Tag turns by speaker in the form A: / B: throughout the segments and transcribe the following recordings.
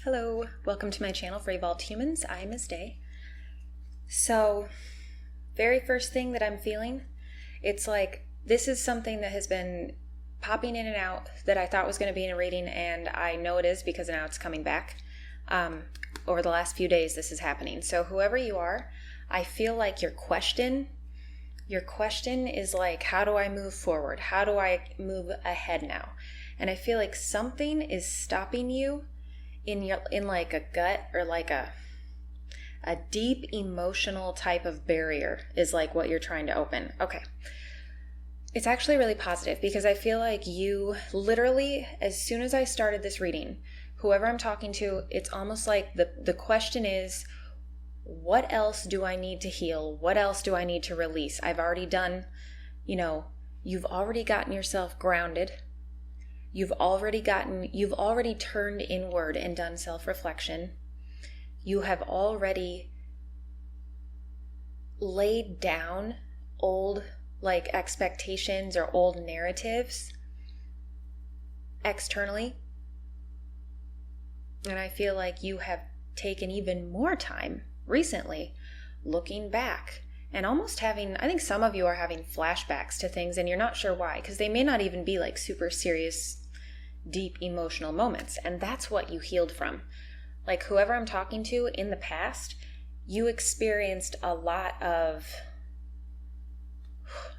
A: Hello, welcome to my channel for Evolved Humans. I'm Ms. Day. So, very first thing that I'm feeling, it's like this is something that has been popping in and out that I thought was going to be in a reading, and I know it is because now it's coming back. Over the last few days, this is happening. So, whoever you are, I feel like your question is like, how do I move forward? How do I move ahead now? And I feel like something is stopping you in like a gut or like a deep emotional type of barrier is like what you're trying to open. Okay. It's actually really positive because I feel like you literally, as soon as I started this reading, whoever I'm talking to, it's almost like the question is, what else do I need to heal? What else do I need to release? I've already done, you've already gotten yourself grounded. You've already turned inward and done self-reflection. You have already laid down old expectations or old narratives externally. And I feel like you have taken even more time recently looking back and almost having, I think some of you are having flashbacks to things and you're not sure why, because they may not even be like super serious, deep emotional moments. And that's what you healed from. Like whoever I'm talking to in the past, you experienced a lot of,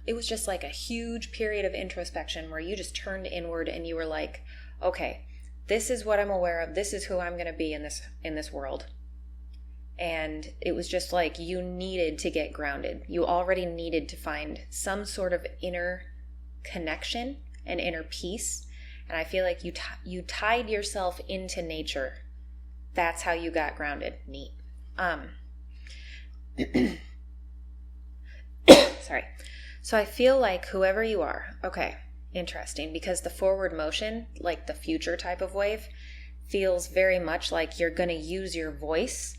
A: it was just like a huge period of introspection where you just turned inward and you were like, okay, this is what I'm aware of. This is who I'm going to be in this world. And it was just like you needed to get grounded. You already needed to find some sort of inner connection and inner peace. And I feel like you tied yourself into nature. That's how you got grounded. Neat. Sorry. So I feel like whoever you are, okay, interesting, because the forward motion, like the future type of wave, feels very much like you're going to use your voice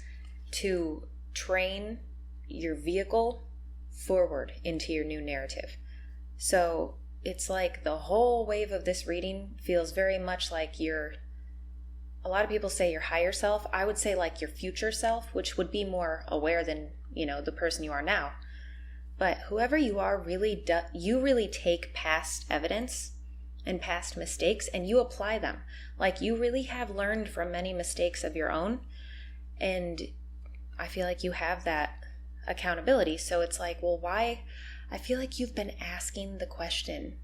A: to train your vehicle forward into your new narrative. So it's like the whole wave of this reading feels very much like a lot of people say your higher self. I would say like your future self, which would be more aware than, the person you are now. But whoever you are you really take past evidence and past mistakes and you apply them. Like you really have learned from many mistakes of your own. And I feel like you have that accountability. So it's like, well, why? I feel like you've been asking the question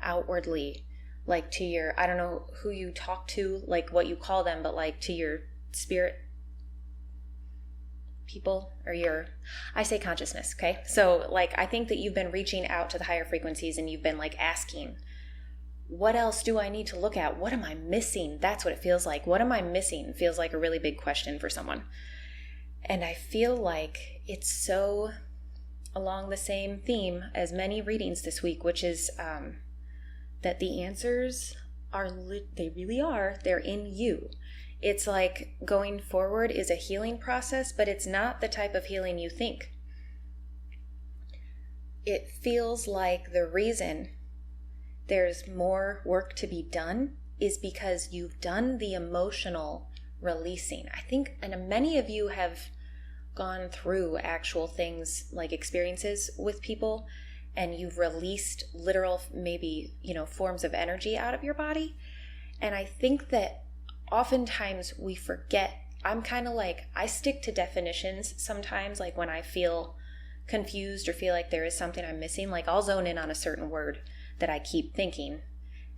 A: outwardly, like to your, I don't know who you talk to, like what you call them, but like to your spirit people or I say consciousness, okay? So like, I think that you've been reaching out to the higher frequencies and you've been like asking, what else do I need to look at? What am I missing? That's what it feels like. What am I missing? It feels like a really big question for someone. And I feel like it's so along the same theme as many readings this week, which is that the answers they really are, they're in you. It's like going forward is a healing process, but it's not the type of healing you think. It feels like the reason there's more work to be done is because you've done the emotional releasing. I think, and many of you have gone through actual things like experiences with people and you've released literal, maybe, forms of energy out of your body. And I think that oftentimes we forget. I'm kind of like, I stick to definitions sometimes, like when I feel confused or feel like there is something I'm missing, like I'll zone in on a certain word that I keep thinking.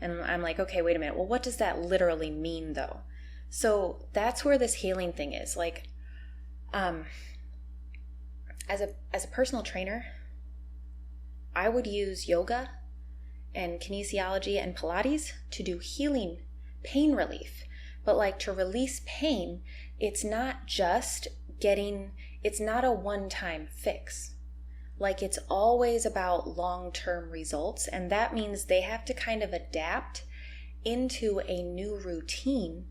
A: And I'm like, okay, wait a minute. Well, what does that literally mean though? So that's where this healing thing is. Like, as a personal trainer, I would use yoga and kinesiology and Pilates to do healing, pain relief. But like to release pain, it's not a one-time fix. Like it's always about long-term results. And that means they have to kind of adapt into a new routine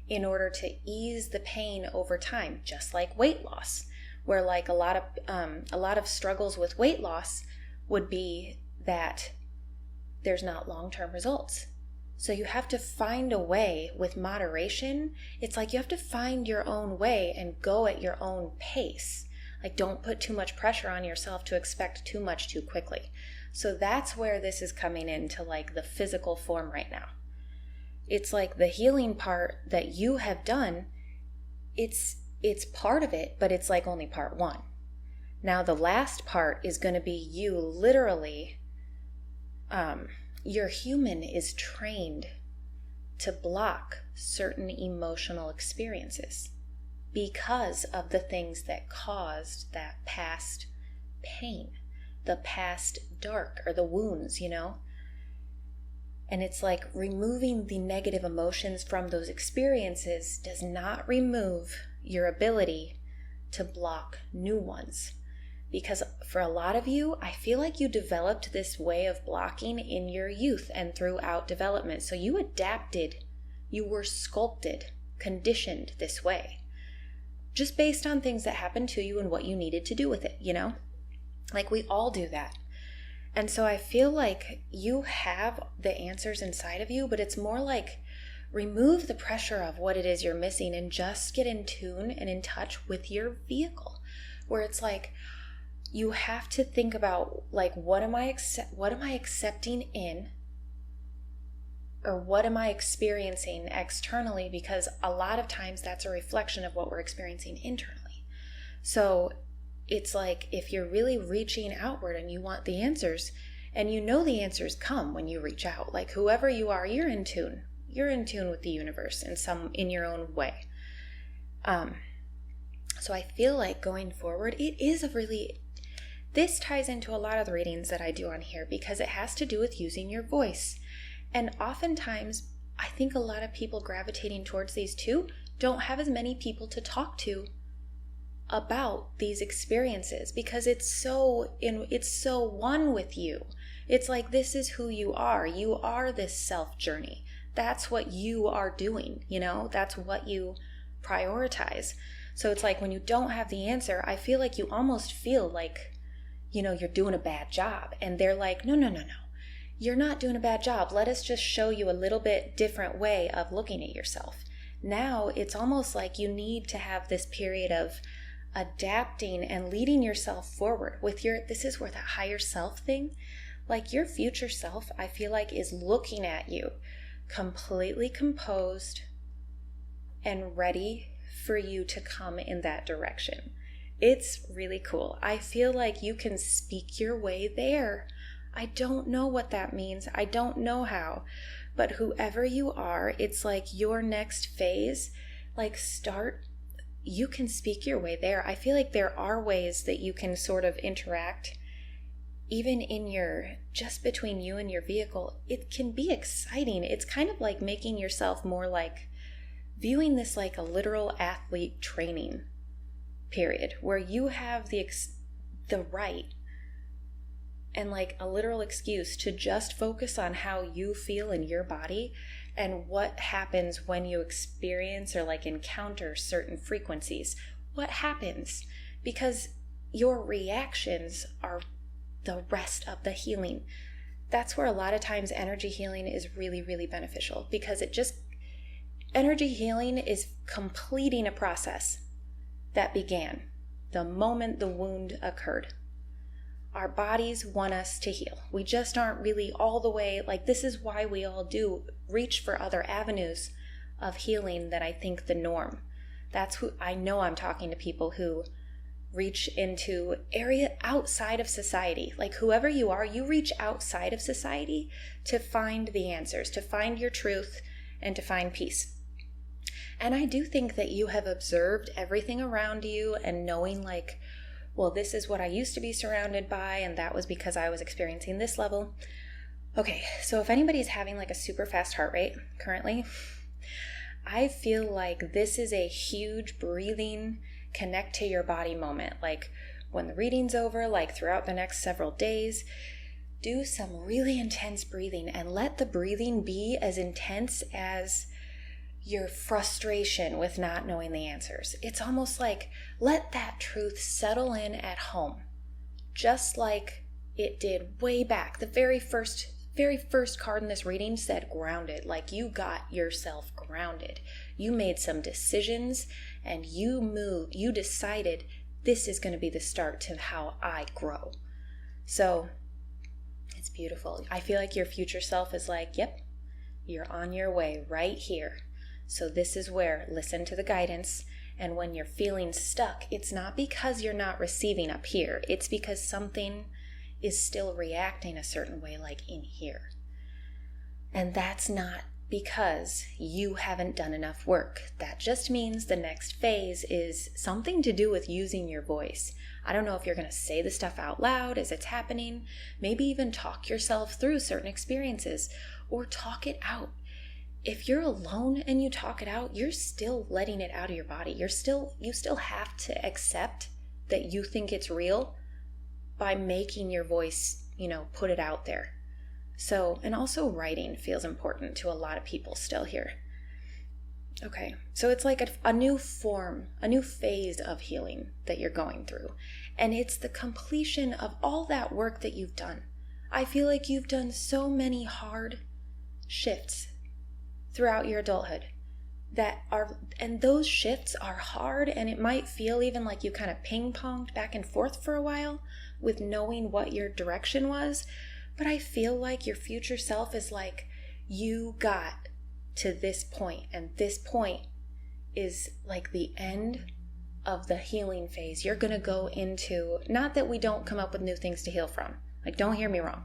A: in order to ease the pain over time, just like weight loss, where like a lot of struggles with weight loss would be that there's not long-term results. So you have to find a way with moderation. It's like you have to find your own way and go at your own pace. Like, don't put too much pressure on yourself to expect too much too quickly. So that's where this is coming into like the physical form right now. It's like the healing part that you have done, it's part of it, but it's like only part one. Now the last part is going to be you literally, your human is trained to block certain emotional experiences because of the things that caused that past pain, the past dark, or the wounds, you know? And it's like removing the negative emotions from those experiences does not remove your ability to block new ones. Because for a lot of you, I feel like you developed this way of blocking in your youth and throughout development. So you adapted, you were sculpted, conditioned this way, just based on things that happened to you and what you needed to do with it, you know? Like we all do that. And so I feel like you have the answers inside of you, but it's more like remove the pressure of what it is you're missing and just get in tune and in touch with your vehicle, where it's like you have to think about like what am I accepting in, or what am I experiencing externally, because a lot of times that's a reflection of what we're experiencing internally. So it's like if you're really reaching outward and you want the answers, and you know the answers come when you reach out, like whoever you are, you're in tune with the universe in your own way. So I feel like going forward, this ties into a lot of the readings that I do on here, because it has to do with using your voice. And oftentimes I think a lot of people gravitating towards these two don't have as many people to talk to about these experiences, because it's so one with you. It's like, this is who you are. You are this self journey. That's what you are doing, you know? That's what you prioritize. So it's like when you don't have the answer, I feel like you almost feel like, you know, you're doing a bad job. And they're like, no. You're not doing a bad job. Let us just show you a little bit different way of looking at yourself. Now it's almost like you need to have this period of adapting and leading yourself forward with this is where that higher self thing, like your future self, I feel like is looking at you completely composed and ready for you to come in that direction. It's really cool. I feel like you can speak your way there. I don't know what that means. I don't know how, but whoever you are, it's like your next phase, like you can speak your way there. I feel like there are ways that you can sort of interact, even in just between you and your vehicle. It can be exciting. It's kind of like making yourself more like viewing this like a literal athlete training period, where you have the right and like a literal excuse to just focus on how you feel in your body and what happens when you experience or like encounter certain frequencies. What happens? Because your reactions are the rest of the healing. That's where a lot of times energy healing is really, really beneficial, because energy healing is completing a process that began the moment the wound occurred. Our bodies want us to heal. We just aren't really all the way, like this is why we all do reach for other avenues of healing that I think the norm. That's who I know. I'm talking to people who reach into area outside of society. Like whoever you are, you reach outside of society to find the answers, to find your truth, and to find peace. And I do think that you have observed everything around you and knowing like, well, this is what I used to be surrounded by, and that was because I was experiencing this level. Okay, so if anybody's having like a super fast heart rate currently, I feel like this is a huge breathing, connect to your body moment. Like when the reading's over, like throughout the next several days, do some really intense breathing and let the breathing be as intense as your frustration with not knowing the answers. It's almost like let that truth settle in at home, just like it did way back, the very first very first card in this reading said grounded. Like, you got yourself grounded. You made some decisions and you decided this is going to be the start to how I grow. So it's beautiful. I feel like your future self is like, yep, you're on your way right here. So this is where, listen to the guidance. And when you're feeling stuck, it's not because you're not receiving up here. It's because something is still reacting a certain way, like in here. And that's not because you haven't done enough work. That just means the next phase is something to do with using your voice. I don't know if you're going to say the stuff out loud as it's happening, maybe even talk yourself through certain experiences, or talk it out. If you're alone and you talk it out, you're still letting it out of your body. You still have to accept that you think it's real by making your voice, put it out there. So, and also writing feels important to a lot of people still here. Okay, so it's like a new form, a new phase of healing that you're going through. And it's the completion of all that work that you've done. I feel like you've done so many hard shifts throughout your adulthood and those shifts are hard, and it might feel even like you kind of ping-ponged back and forth for a while with knowing what your direction was. But I feel like your future self is like, you got to this point, and this point is like the end of the healing phase. You're going to go into, not that we don't come up with new things to heal from, like, don't hear me wrong,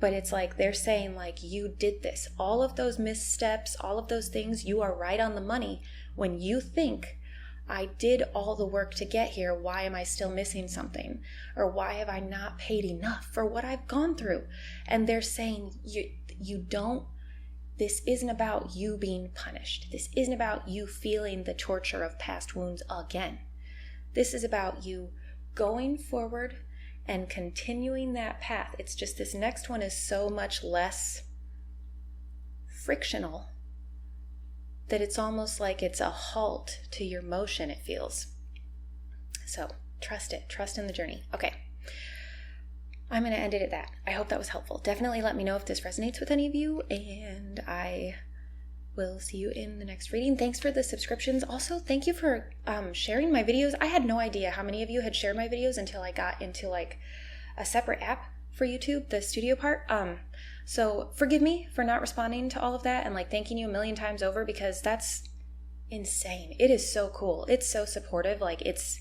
A: but it's like they're saying, like, you did this. All of those missteps, all of those things, you are right on the money when you think, I did all the work to get here. Why am I still missing something? Or why have I not paid enough for what I've gone through? And they're saying, this isn't about you being punished. This isn't about you feeling the torture of past wounds again. This is about you going forward and continuing that path. It's just this next one is so much less frictional that it's almost like it's a halt to your motion, it feels. So trust it. Trust in the journey. Okay. I'm going to end it at that. I hope that was helpful. Definitely let me know if this resonates with any of you, and I will see you in the next reading. Thanks for the subscriptions. Also, thank you for sharing my videos. I had no idea how many of you had shared my videos until I got into like a separate app for YouTube, the studio part. So forgive me for not responding to all of that and like thanking you a million times over, because that's insane. It is so cool. It's so supportive. Like, it's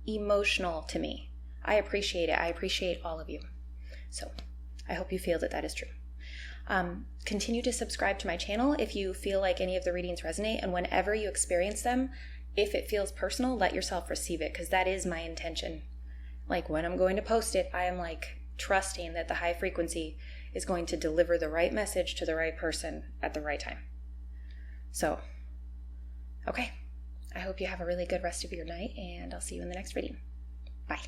A: emotional to me. I appreciate it. I appreciate all of you. So I hope you feel that that is true. Continue to subscribe to my channel if you feel like any of the readings resonate, and whenever you experience them, if it feels personal, let yourself receive it, because that is my intention. Like, when I'm going to post it, I am like trusting that the high frequency is going to deliver the right message to the right person at the right time. So, okay. I hope you have a really good rest of your night, and I'll see you in the next reading. Bye.